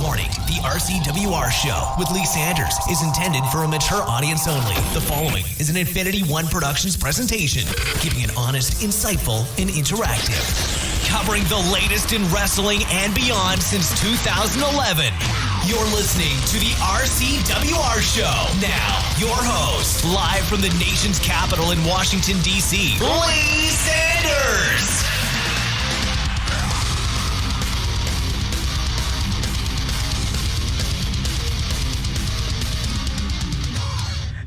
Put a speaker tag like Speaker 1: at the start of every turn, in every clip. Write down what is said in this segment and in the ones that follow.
Speaker 1: Warning, the RCWR show with Lee Sanders is intended for a mature audience only. The following is an Infinity One Productions presentation, keeping it honest, insightful, and interactive. Covering the latest in wrestling and beyond since 2011. You're listening to the RCWR show. Now, your host, live from the nation's capital in Washington, D.C., Lee Sanders.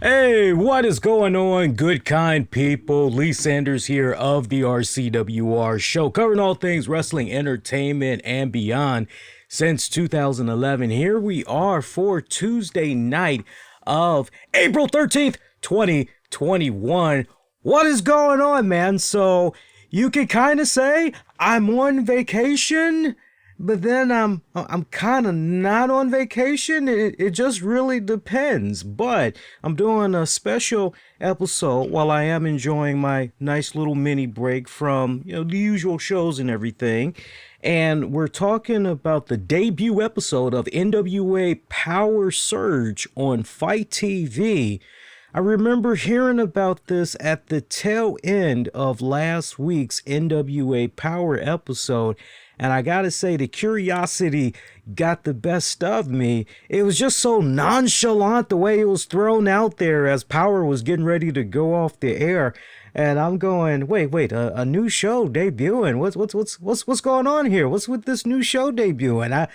Speaker 2: Hey, what is going on, good, kind people? Lee Sanders here of the RCWR show, covering all things wrestling, entertainment, and beyond since 2011. Here we are for Tuesday night of April 13th, 2021. What is going on, man? So you can kind of say I'm on vacation, but then I'm kind of not on vacation. It just really depends. But I'm doing a special episode while I am enjoying my nice little mini break from, the usual shows and everything. And we're talking about the debut episode of NWA Powerrr Surge on Fight TV. I remember hearing about this at the tail end of last week's NWA Powerrr episode. And I gotta say, the curiosity got the best of me. It was just so nonchalant the way it was thrown out there as Powerrr was getting ready to go off the air. And I'm going, wait, a new show debuting? What's going on here? What's with this new show debuting?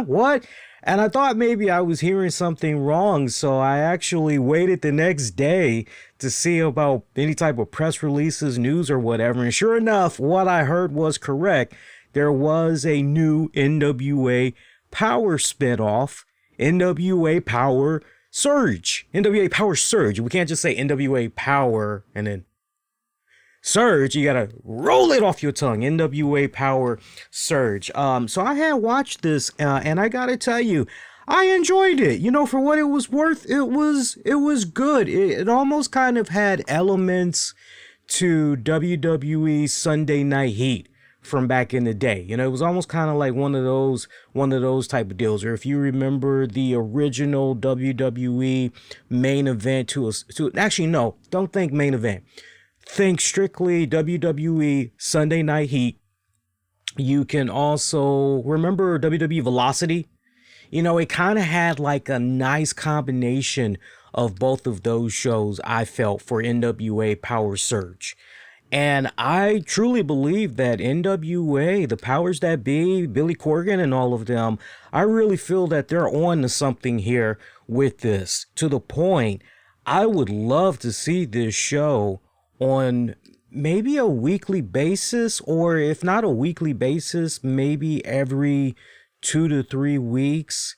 Speaker 2: What? And I thought maybe I was hearing something wrong, so I actually waited the next day to see about any type of press releases, news, or whatever. And sure enough, what I heard was correct. There was a new NWA Powerrr spinoff, NWA Powerrr Surge. NWA Powerrr Surge. We can't just say NWA Powerrr and then Surge. You gotta roll it off your tongue. NWA Powerrr Surge. So I had watched this, and I gotta tell you, I enjoyed it. For what it was worth, it was good. It almost kind of had elements to WWE Sunday Night Heat from back in the day. It was almost kind of like one of those type of deals. Or if you remember the original WWE main event actually, no, don't think main event. Think strictly WWE Sunday Night Heat. You can also remember WWE Velocity. It kind of had like a nice combination of both of those shows, I felt, for NWA Powerrr Surge. And I truly believe that NWA, the powers that be, Billy Corgan and all of them, I really feel that they're on to something here with this. To the point, I would love to see this show on maybe a weekly basis, or if not a weekly basis, maybe every 2 to 3 weeks.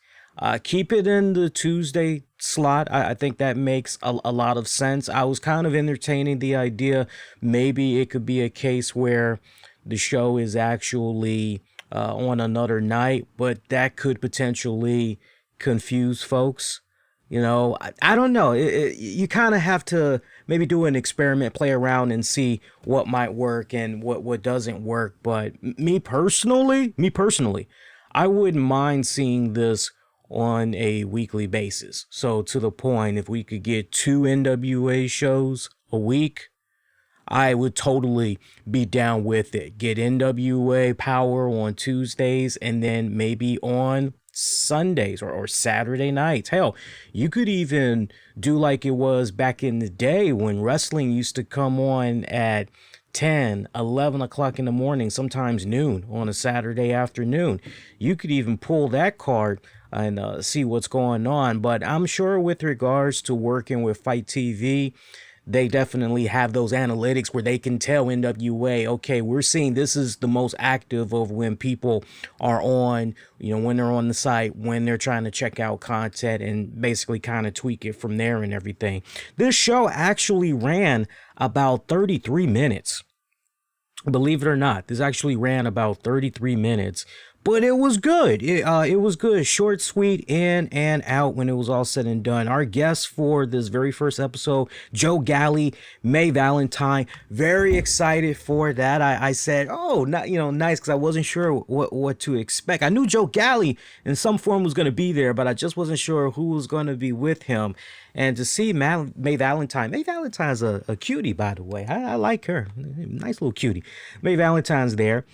Speaker 2: Keep it in the Tuesday slot. I think that makes a lot of sense. I was kind of entertaining the idea maybe it could be a case where the show is actually on another night, but that could potentially confuse folks. I don't know. You kind of have to maybe do an experiment, play around and see what might work and what doesn't work. But me personally, I wouldn't mind seeing this on a weekly basis. So to the point, if we could get 2 NWA shows a week, I would totally be down with it. Get NWA Powerrr on Tuesdays and then maybe on Sundays or Saturday nights. Hell, you could even do like it was back in the day when wrestling used to come on at 10, 11 o'clock in the morning, sometimes noon on a Saturday afternoon. You could even pull that card and see what's going on. But I'm sure with regards to working with Fight TV, they definitely have those analytics where they can tell NWA, okay, we're seeing this is the most active of when people are on, when they're on the site, when they're trying to check out content, and basically kind of tweak it from there and everything. This show actually ran about 33 minutes. Believe it or not, this actually ran about 33 minutes. But it was good. It was good. Short, sweet, in and out when it was all said and done. Our guests for this very first episode, Joe Galley, May Valentine. Very excited for that. I said, oh, not, nice, because I wasn't sure what to expect. I knew Joe Galley in some form was going to be there, but I just wasn't sure who was going to be with him. And to see May Valentine. May Valentine's a cutie, by the way. I like her. Nice little cutie. May Valentine's there.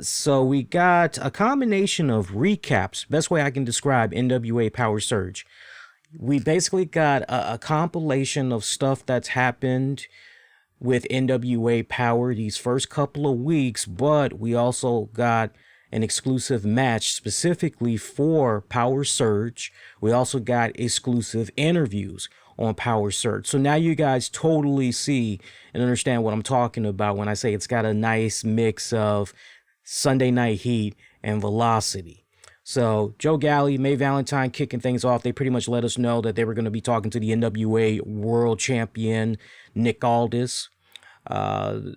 Speaker 2: So we got a combination of recaps. Best way I can describe NWA Powerrr Surge. We basically got a compilation of stuff that's happened with NWA Powerrr these first couple of weeks, but we also got an exclusive match specifically for Powerrr Surge. We also got exclusive interviews on Powerrr Surge. So now you guys totally see and understand what I'm talking about when I say it's got a nice mix of Sunday Night Heat and Velocity. So Joe Galley, May Valentine kicking things off. They pretty much let us know that they were going to be talking to the NWA World Champion Nick Aldis.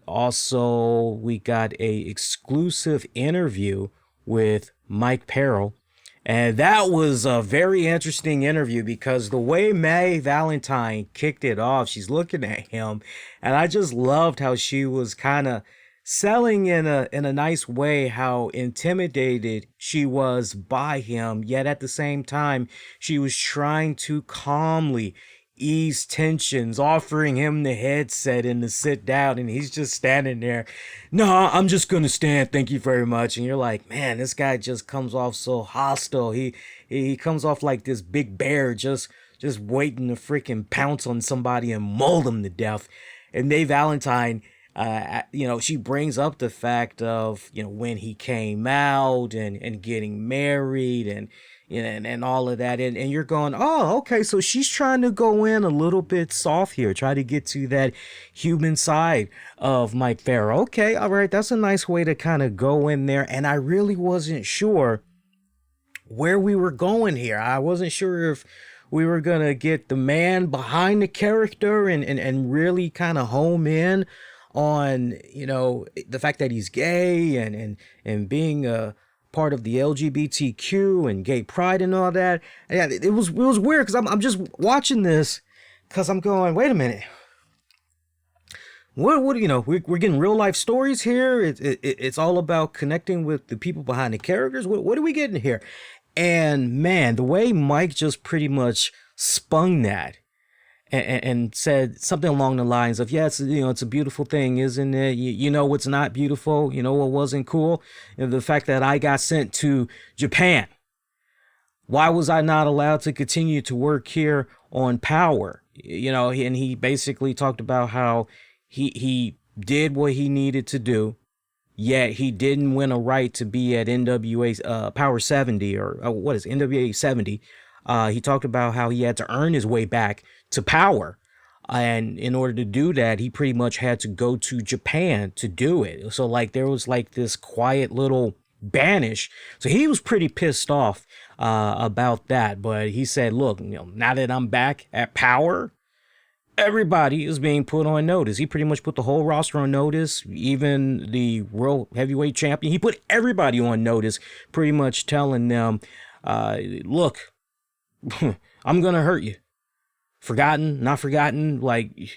Speaker 2: Also, we got a exclusive interview with Mike Powerrr. And that was a very interesting interview because the way May Valentine kicked it off, she's looking at him, and I just loved how she was kind of selling in a nice way how intimidated she was by him, yet at the same time, she was trying to calmly ease tensions, offering him the headset and to sit down, and he's just standing there. No, I'm just gonna stand, thank you very much. And you're like, man, this guy just comes off so hostile. He comes off like this big bear just waiting to freaking pounce on somebody and maul them to death. And May Valentine, she brings up the fact of, when he came out and getting married and all of that. And you're going, oh, okay. So she's trying to go in a little bit soft here, try to get to that human side of Mike Powerrr. Okay. All right. That's a nice way to kind of go in there. And I really wasn't sure where we were going here. I wasn't sure if we were going to get the man behind the character and really kind of home in on, the fact that he's gay and being a part of the LGBTQ and gay pride and all that. Yeah, it was weird because I'm just watching this because I'm going, wait a minute. What we're getting real life stories here. It's all about connecting with the people behind the characters. What are we getting here? And man, the way Mike just pretty much spun that and said something along the lines of, yes, it's a beautiful thing, isn't it? You know what's not beautiful? You know what wasn't cool? The fact that I got sent to Japan. Why was I not allowed to continue to work here on Powerrr? And he basically talked about how he did what he needed to do, yet he didn't win a right to be at NWA Powerrr 70 or what is NWA 70. He talked about how he had to earn his way back to Powerrr. And in order to do that, he pretty much had to go to Japan to do it. So there was this quiet little banish. So he was pretty pissed off about that. But he said, look, now that I'm back at Powerrr, everybody is being put on notice. He pretty much put the whole roster on notice, even the World Heavyweight Champion. He put everybody on notice, pretty much telling them, look, I'm going to hurt you. Forgotten, not forgotten,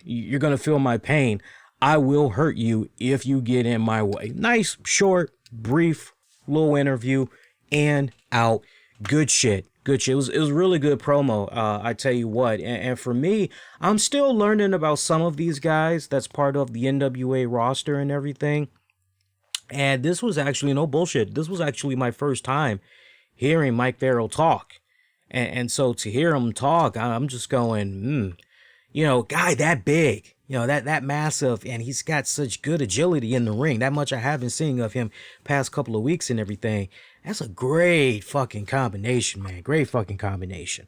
Speaker 2: you're going to feel my pain. I will hurt you if you get in my way. Nice, short, brief little interview and out. Good shit. Good shit. It was really good promo. I tell you what. And for me, I'm still learning about some of these guys that's part of the NWA roster and everything. And this was actually no bullshit. This was actually my first time hearing Mike Powerrr talk. And so to hear him talk, I'm just going, guy that big, that massive, and he's got such good agility in the ring. That much I have been seeing of him past couple of weeks and everything. That's a great fucking combination, man. Great fucking combination.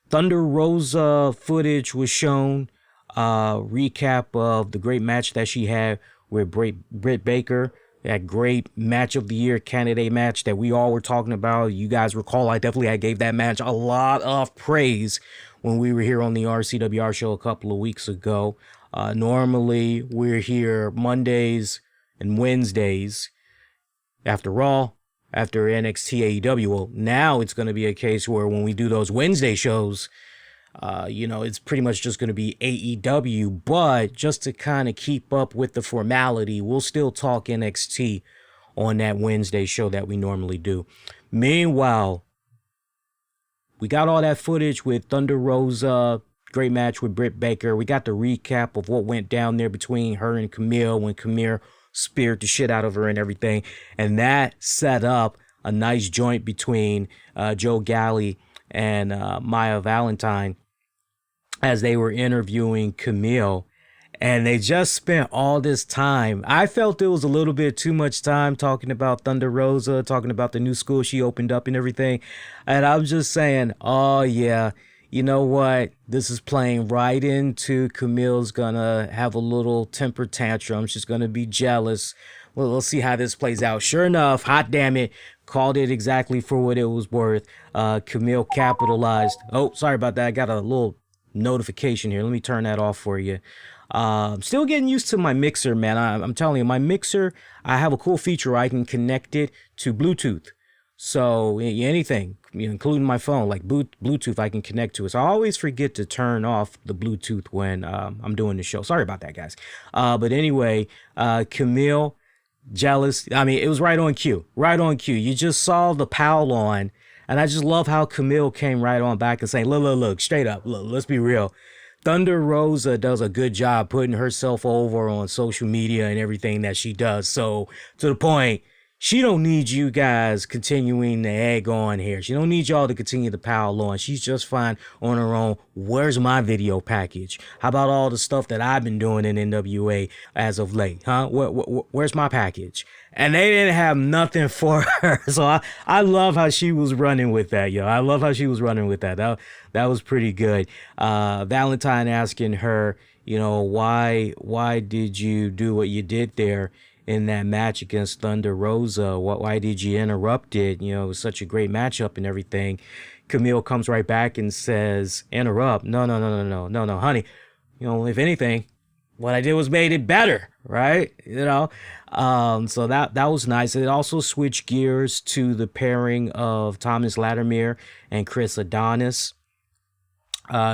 Speaker 2: Thunder Rosa footage was shown. Recap of the great match that she had with Britt Baker. That great match of the year candidate match that we all were talking about. You guys recall, I gave that match a lot of praise when we were here on the RCWR show a couple of weeks ago. Normally, we're here Mondays and Wednesdays after Raw, after NXT AEW. Well, now it's going to be a case where when we do those Wednesday shows, it's pretty much just going to be AEW. But just to kind of keep up with the formality, we'll still talk NXT on that Wednesday show that we normally do. Meanwhile, we got all that footage with Thunder Rosa, great match with Britt Baker. We got the recap of what went down there between her and Camille when Camille speared the shit out of her and everything. And that set up a nice joint between Joe Galli and Maya Valentine as they were interviewing Camille. And they just spent all this time. I felt it was a little bit too much time talking about Thunder Rosa, talking about the new school she opened up and everything. And I was just saying, oh, yeah, you know what? This is playing right into Camille's gonna have a little temper tantrum. She's gonna be jealous. Well, let's see how this plays out. Sure enough, hot damn it, called it exactly for what it was worth. Camille capitalized. Oh, sorry about that. I got a little notification here. Let me turn that off for you. Still getting used to my mixer, man. I'm telling you, my mixer, I have a cool feature where I can connect it to Bluetooth. So anything, including my phone, like Bluetooth, I can connect to it. So I always forget to turn off the Bluetooth when I'm doing the show. Sorry about that, guys. But anyway, Camille, jealous. I mean, it was right on cue. Right on cue. You just saw the Powell on, and I just love how Camille came right on back and saying, look, straight up, look, let's be real. Thunder Rosa does a good job putting herself over on social media and everything that she does. So to the point, she don't need you guys continuing to egg on here. She don't need y'all to continue to pile on. She's just fine on her own. Where's my video package? How about all the stuff that I've been doing in NWA as of late? Huh? Where's my package? And they didn't have nothing for her. So I love how she was running with that, yo. I love how she was running with that. That was pretty good. Valentine asking her, why did you do what you did there in that match against Thunder Rosa? Why did you interrupt it? It was such a great matchup and everything. Camille comes right back and says, interrupt? No, honey. If anything, what I did was made it better, right? So that was nice. It also switched gears to the pairing of Thomas Latimer and Chris Adonis.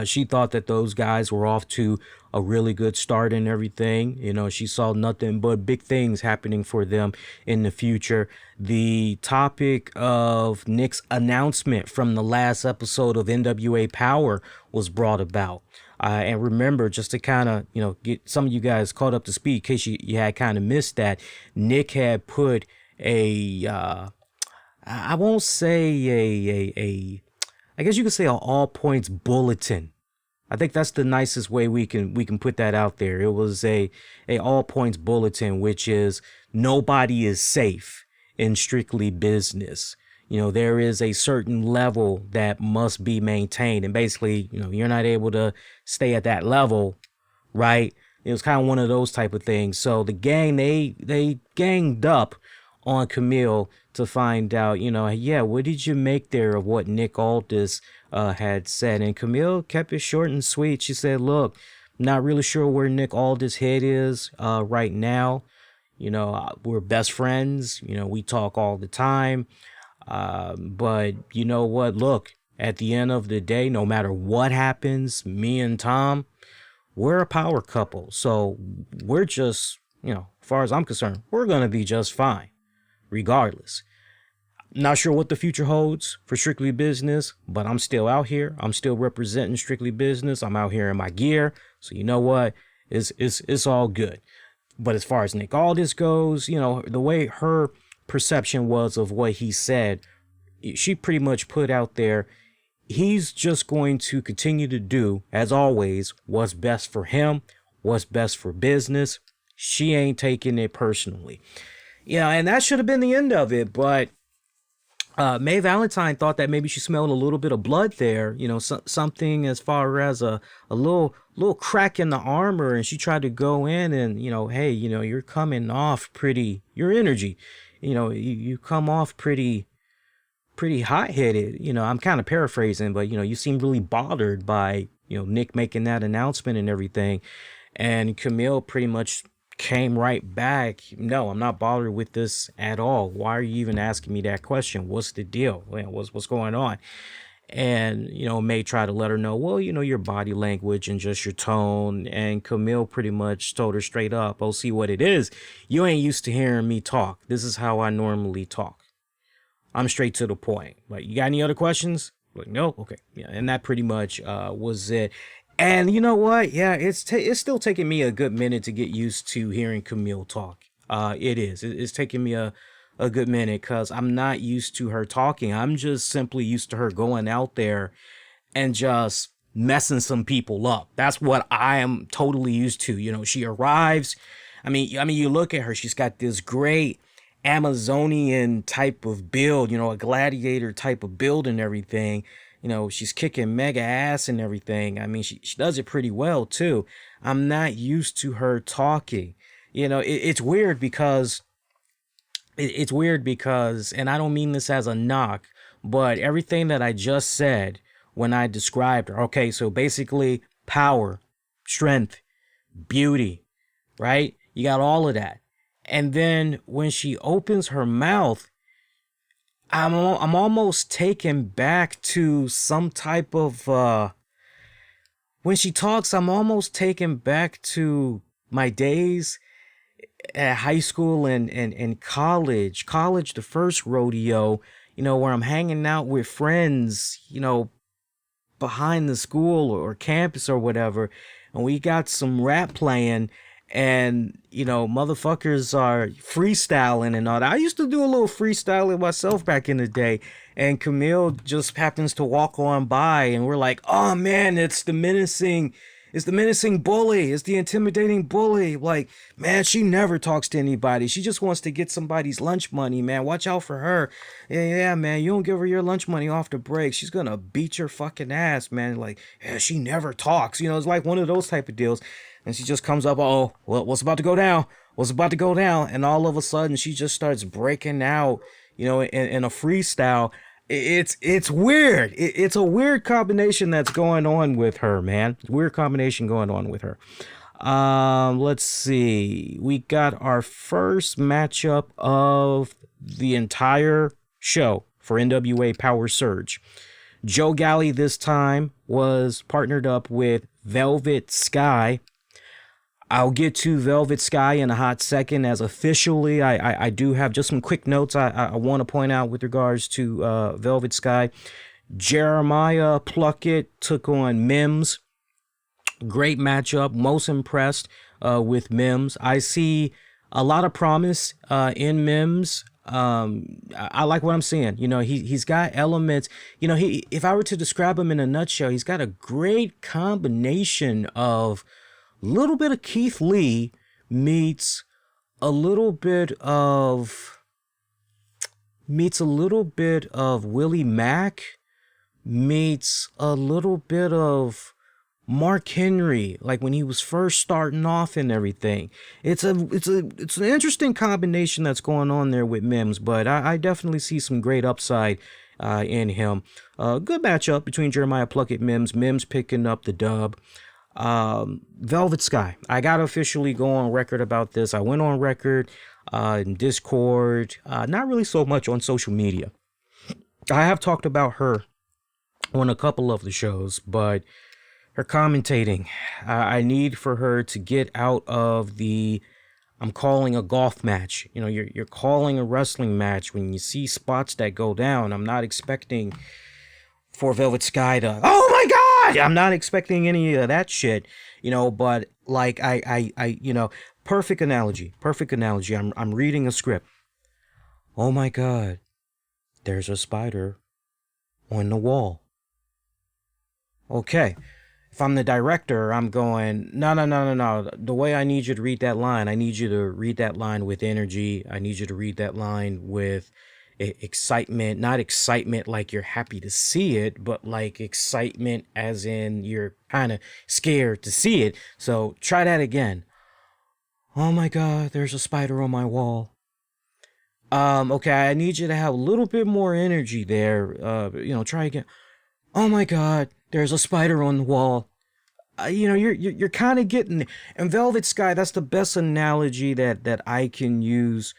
Speaker 2: She thought that those guys were off to a really good start and everything. She saw nothing but big things happening for them in the future. The topic of Nick's announcement from the last episode of NWA Powerrr was brought about. And remember, just to kind of, get some of you guys caught up to speed in case you had kind of missed that, Nick had put I won't say I guess you could say an all points bulletin. I think that's the nicest way we can put that out there. It was a all points bulletin, which is nobody is safe in strictly business. There is a certain level that must be maintained. And basically, you're not able to stay at that level, right? It was kind of one of those type of things. So the gang, they ganged up on Camille to find out, what did you make there of what Nick Aldis had said? And Camille kept it short and sweet. She said, look, I'm not really sure where Nick Aldis' head is right now. We're best friends. We talk all the time. But you know what? Look, at the end of the day, no matter what happens, me and Tom, we're a power couple. So we're just, as far as I'm concerned, we're going to be just fine regardless. Not sure what the future holds for Strictly Business, but I'm still out here. I'm still representing Strictly Business. I'm out here in my gear. So you know what? It's all good. But as far as Nick Aldis goes, the way her perception was of what he said, she pretty much put out there, he's just going to continue to do, as always, what's best for him, what's best for business. She ain't taking it personally. And that should have been the end of it, but May Valentine thought that maybe she smelled a little bit of blood there, something as far as a little crack in the armor, and she tried to go in and, hey, you're coming off pretty, your energy, you come off pretty hot-headed. I'm kind of paraphrasing, but, you seem really bothered by, Nick making that announcement and everything. And Camille pretty much came right back, no, I'm not bothered with this at all. Why are you even asking me that question? What's the deal? What's going on? And, May try to let her know, well, your body language and just your tone. And Camille pretty much told her straight up, oh, see what it is. You ain't used to hearing me talk. This is how I normally talk. I'm straight to the point. Like, you got any other questions? Like, no? Okay. Yeah. And that pretty much was it. And you know what? Yeah, it's still taking me a good minute to get used to hearing Camille talk. It is. It's taking me a good minute because I'm not used to her talking. I'm just simply used to her going out there and just messing some people up. That's what I am totally used to. She arrives. I mean, you look at her. She's got this great Amazonian type of build, a gladiator type of build and everything. She's kicking mega ass and everything. I mean, she does it pretty well too. I'm not used to her talking. It's weird because and I don't mean this as a knock, but everything that I just said when I described her. Okay, so basically power, strength, beauty, right? You got all of that. And then when she opens her mouth, I'm almost taken back to some type of when she talks, I'm almost taken back to my days at high school and college. College, the first rodeo, where I'm hanging out with friends, behind the school or campus or whatever, and we got some rap playing. And motherfuckers are freestyling and all that. I used to do a little freestyling myself back in the day, and Camille just happens to walk on by, and we're like, oh man, it's the menacing bully, it's the intimidating bully. Like, man, she never talks to anybody. She just wants to get somebody's lunch money, man. Watch out for her. Yeah, man, you don't give her your lunch money off the break, she's gonna beat your fucking ass, man. Like, yeah, she never talks. It's like one of those type of deals. And she just comes up, oh, well, what's about to go down? What's about to go down? And all of a sudden, she just starts breaking out, in a freestyle. It's weird. It's a weird combination that's going on with her, man. Weird combination going on with her. Let's see. We got our first matchup of the entire show for NWA Powerrr Surge. Joe Galley this time was partnered up with Velvet Sky. I'll get to Velvet Sky in a hot second, as officially I do have just some quick notes I want to point out with regards to Velvet Sky. Jeremiah Pluckett took on Mims. Great matchup. Most impressed with Mims. I see a lot of promise in Mims. I like what I'm seeing. He's got elements. If I were to describe him in a nutshell, he's got a great combination of little bit of Keith Lee meets a little bit of Willie Mack meets a little bit of Mark Henry, like when he was first starting off and everything. It's an interesting combination that's going on there with Mims, but I definitely see some great upside in him. Good matchup between Jeremiah Pluckett, Mims picking up the dub. Velvet Sky, I gotta officially go on record about this. I went on record in Discord, not really so much on social media. I have talked about her on a couple of the shows, but her commentating, I need for her to get out of the I'm calling a golf match. You're calling a wrestling match. When you see spots that go down, I'm not expecting for Velvet Sky to, oh my God, I'm not expecting any of that shit, but like I perfect analogy. I'm reading a script. Oh my God, there's a spider on the wall. Okay. If I'm the director, I'm going, no. The way I need you to read that line, I need you to read that line with energy. I need you to read that line with excitement, not excitement like you're happy to see it, but like excitement as in you're kind of scared to see it. So try that again. Oh my God, there's a spider on my wall. Okay, I need you to have a little bit more energy there. Try again. Oh my God, there's a spider on the wall. you're kind of getting, and Velvet Sky, that's the best analogy that I can use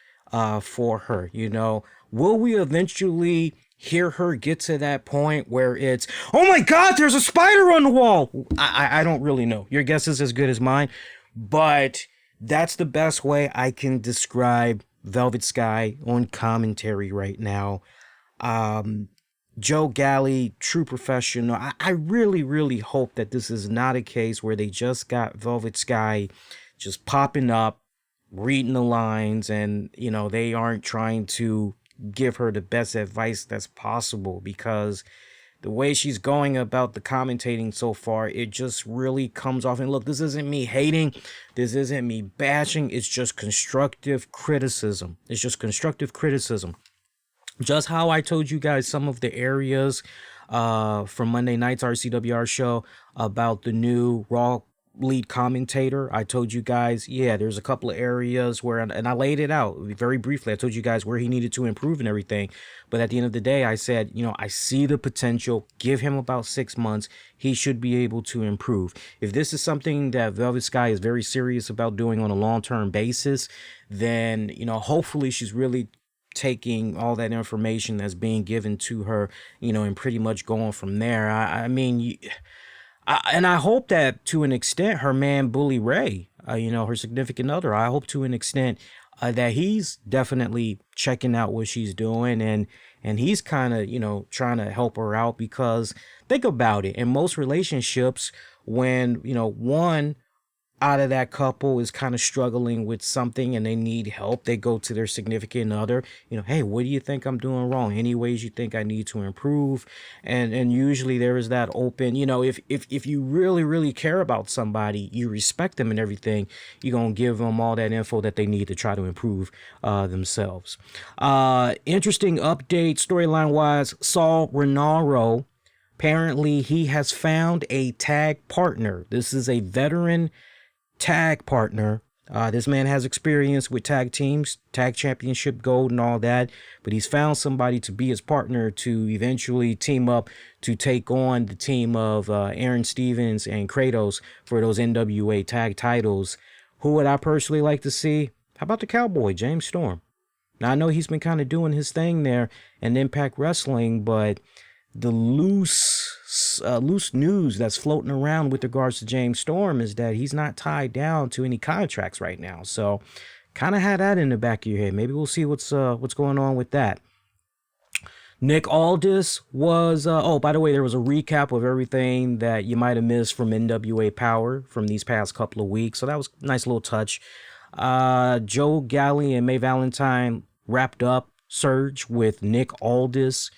Speaker 2: for her. Will we eventually hear her get to that point where it's, oh my God, there's a spider on the wall? I don't really know. Your guess is as good as mine, but that's the best way I can describe Velvet Sky on commentary right now. Joe Galley, true professional. I really, really hope that this is not a case where they just got Velvet Sky just popping up, reading the lines, and, they aren't trying to give her the best advice that's possible, because the way she's going about the commentating so far, it just really comes off. And look, this isn't me hating. This isn't me bashing. It's just constructive criticism. Just how I told you guys some of the areas from Monday night's RCWR show about the new Raw lead commentator. I told you guys, there's a couple of areas where, and I laid it out very briefly. I told you guys where he needed to improve and everything. But at the end of the day, I said, I see the potential. Give him about 6 months. He should be able to improve. If this is something that Velvet Sky is very serious about doing on a long-term basis, then, hopefully she's really taking all that information that's being given to her, and pretty much going from there. And I hope that to an extent, her man Bully Ray, her significant other, I hope to an extent that he's definitely checking out what she's doing, and he's kind of, trying to help her out, because think about it. In most relationships, when, one out of that couple is kind of struggling with something and they need help, they go to their significant other, hey, what do you think I'm doing wrong? Any ways you think I need to improve? And usually there is that open, if you really, really care about somebody, you respect them and everything, you're going to give them all that info that they need to try to improve themselves. Interesting update, storyline wise, Saul Renaro, apparently he has found a tag partner. This is a veteran tag partner. This man has experience with tag teams, tag championship gold and all that, but he's found somebody to be his partner to eventually team up to take on the team of Aaron Stevens and Kratos for those NWA tag titles. Who would I personally like to see? How about the Cowboy, James Storm? Now, I know he's been kind of doing his thing there in Impact Wrestling, but the loose news that's floating around with regards to James Storm is that he's not tied down to any contracts right now. So kind of had that in the back of your head. Maybe we'll see what's going on with that. Nick Aldis was, by the way, there was a recap of everything that you might have missed from NWA Powerrr from these past couple of weeks. So that was a nice little touch. Joe Galley and May Valentine wrapped up Surge with Nick Aldis.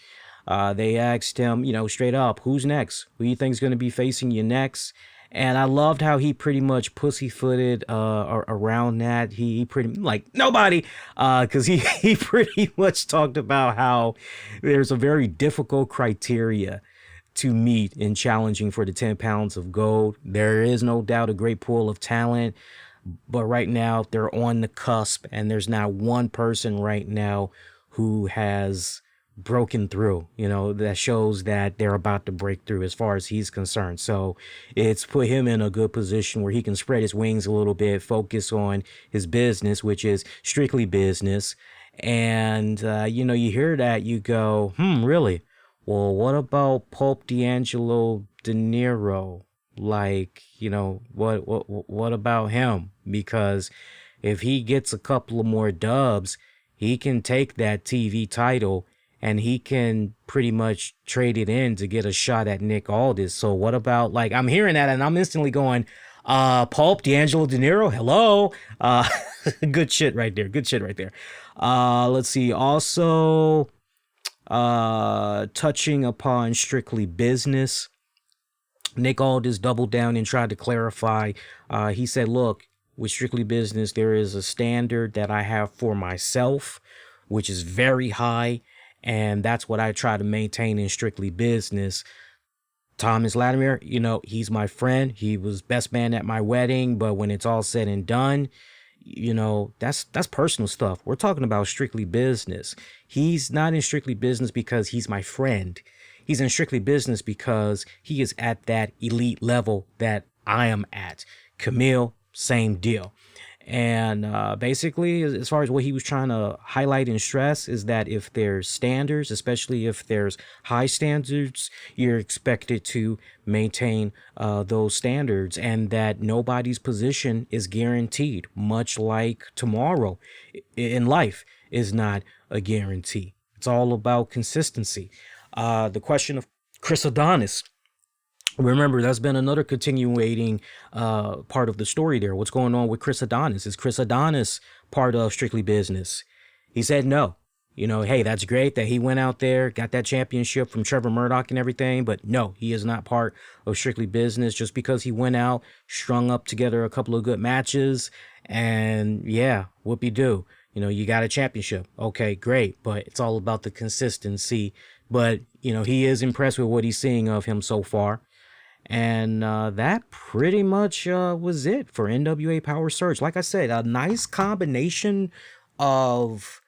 Speaker 2: They asked him, straight up, who's next? Who you think's going to be facing you next? And I loved how he pretty much pussyfooted around that. He pretty like nobody, because he pretty much talked about how there's a very difficult criteria to meet in challenging for the 10 pounds of gold. There is no doubt a great pool of talent, but right now they're on the cusp, and there's not one person right now who has broken through, that shows that they're about to break through as far as he's concerned. So it's put him in a good position where he can spread his wings a little bit, focus on his business, which is strictly business. And, you hear that, you go, really? Well, what about Pulp D'Angelo De Niro? Like, what about him? Because if he gets a couple of more dubs, he can take that TV title and he can pretty much trade it in to get a shot at Nick Aldis. So what about, like, I'm hearing that and I'm instantly going, Pulp, D'Angelo De Niro, hello. Good shit right there. Let's see. Also, touching upon strictly business, Nick Aldis doubled down and tried to clarify. He said, look, with strictly business, there is a standard that I have for myself, which is very high. And that's what I try to maintain in strictly business. Thomas Latimer, he's my friend. He was best man at my wedding. But when it's all said and done, that's personal stuff. We're talking about strictly business. He's not in strictly business because he's my friend. He's in strictly business because he is at that elite level that I am at. Camille, same deal. And basically, as far as what he was trying to highlight and stress is that if there's standards, especially if there's high standards, you're expected to maintain those standards, and that nobody's position is guaranteed, much like tomorrow in life is not a guarantee. It's all about consistency. The question of Chris Adonis. Remember, that's been another continuating part of the story there. What's going on with Chris Adonis? Is Chris Adonis part of Strictly Business? He said no. You know, hey, that's great that he went out there, got that championship from Trevor Murdoch and everything, but no, he is not part of Strictly Business just because he went out, strung up together a couple of good matches, and yeah, whoopee-doo. You know, you got a championship. Okay, great, but it's all about the consistency. But, you know, he is impressed with what he's seeing of him so far. And that pretty much was it for NWA Powerrr Surge. Like I said, a nice combination of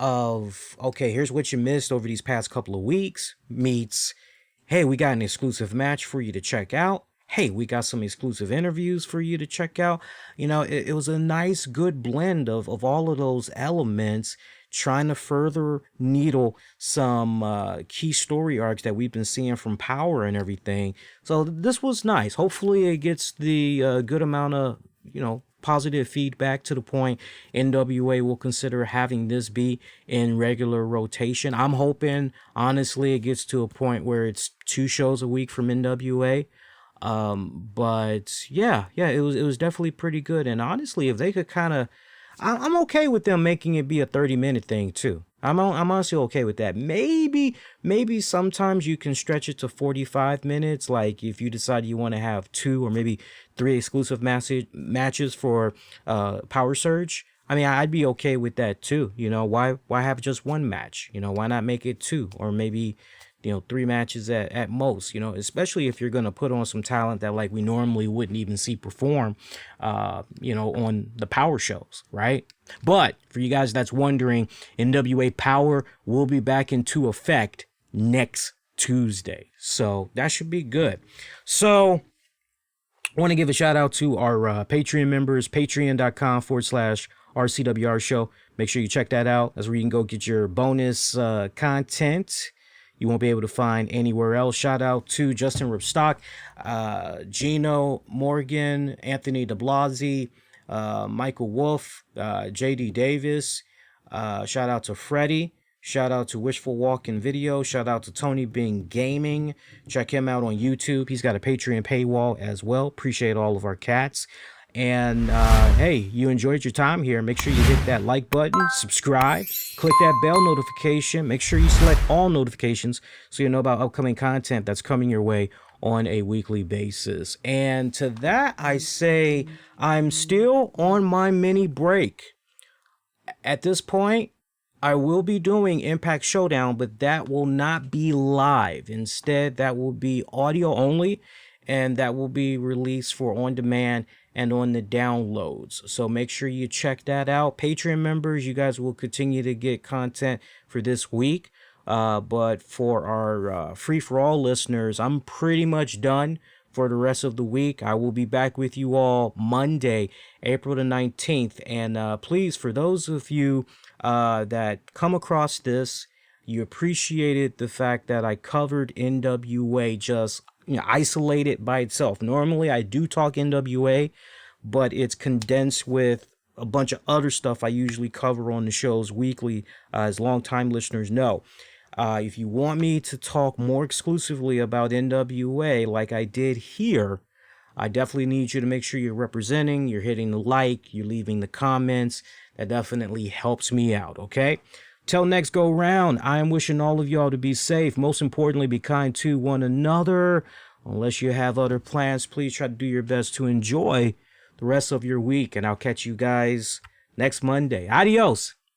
Speaker 2: okay, here's what you missed over these past couple of weeks meets, hey, we got an exclusive match for you to check out. Hey, we got some exclusive interviews for you to check out. You know, it was a nice, good blend of all of those elements, trying to further needle some key story arcs that we've been seeing from Powerrr and everything. So this was nice. Hopefully it gets the good amount of, you know, positive feedback to the point NWA will consider having this be in regular rotation. I'm hoping, honestly, it gets to a point where it's 2 shows a week from NWA. But yeah, it was definitely pretty good. And honestly, if they could kind of, I'm okay with them making it be a 30-minute thing too. I'm honestly okay with that. Maybe sometimes you can stretch it to 45 minutes. Like if you decide you want to have 2 or maybe 3 exclusive matches for Powerrr Surge. I mean, I'd be okay with that too. You know, why have just 1 match? You know, why not make it 2 or maybe, you know, 3 matches at most, you know, especially if you're going to put on some talent that like we normally wouldn't even see perform, you know, on the Powerrr shows, right? But for you guys that's wondering, NWA Powerrr will be back into effect next Tuesday. So that should be good. So I want to give a shout out to our Patreon members, patreon.com/RCWR show. Make sure you check that out. That's where you can go get your bonus content you won't be able to find anywhere else. Shout out to Justin Ripstock, Gino Morgan, Anthony DeBlasi, Michael Wolf, JD Davis. Shout out to Freddie. Shout out to Wishful Walking Video. Shout out to Tony Bing Gaming. Check him out on YouTube. He's got a Patreon paywall as well. Appreciate all of our cats. And hey, you enjoyed your time here. Make sure you hit that like button, subscribe, click that bell notification. Make sure you select all notifications so you know about upcoming content that's coming your way on a weekly basis. And to that, I say I'm still on my mini break. At this point, I will be doing Impact Showdown, but that will not be live. Instead, that will be audio only, and that will be released for on demand and on the downloads. So make sure you check that out. Patreon members, you guys will continue to get content for this week. But for our free-for-all listeners, I'm pretty much done for the rest of the week. I will be back with you all Monday, April the 19th. And please, for those of you that come across this, you appreciated the fact that I covered NWA just isolated by itself. Normally I do talk NWA, but it's condensed with a bunch of other stuff I usually cover on the shows weekly, as longtime listeners know. If you want me to talk more exclusively about NWA like I did here, I definitely need you to make sure you're representing, you're hitting the like, you're leaving the comments. That definitely helps me out, okay? Till next go round, I am wishing all of y'all to be safe. Most importantly, be kind to one another. Unless you have other plans, please try to do your best to enjoy the rest of your week. And I'll catch you guys next Monday. Adios.